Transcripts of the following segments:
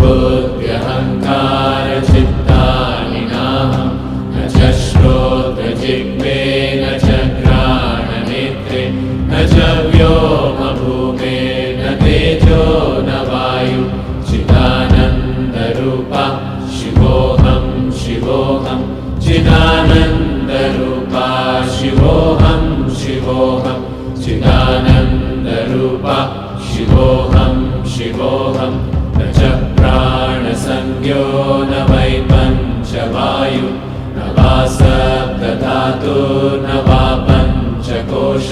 बुद्ध्यहङ्कारचित्तानि नाहं न च श्रोत्रजिह्वे न च घ्राणनेत्रे न च व्योमभूमेर्न तेजो न वायु चिदानन्दरूपा शिवोऽहं शिवोऽहं चिदानन्दरूपा शिवोऽहं शिवोऽहं चिदानन्दरूपा शिवोऽहं शिवोऽहं न च प्राणसंज्ञो न वै पञ्चवायु न वा सप्तधातुर्न वा पञ्चकोश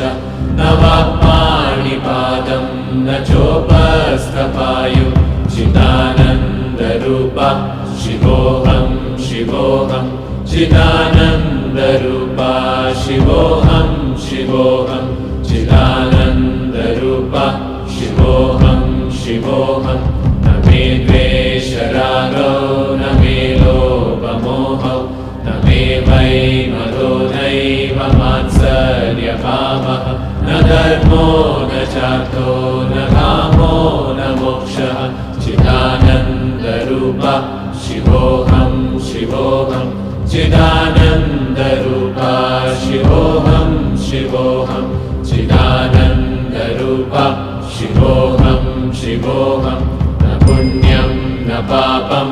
न वा पाणिपादं न चोपस्थपायु चिदानन्दरूपा शिवोऽहं शिवोऽहं चिदानन्दरूपा शिवोऽहं शिवोऽहं चिदानन्दरूपा शिवोऽहं शिवोऽहं न मे द्वेषरागौ न मे लोभमोहौ न मे वै मदो नैव मात्सर्यभावः न धर्मो न चार्थो न कामो न मोक्षः चिदानन्दरूपा शिवोऽहं शिवोऽहं चिदानन्दरूपा शिवोऽहं शिवोऽहं चिदानन्दरूपा शिवोऽहं शिवोऽहं न पुण्यं न पापं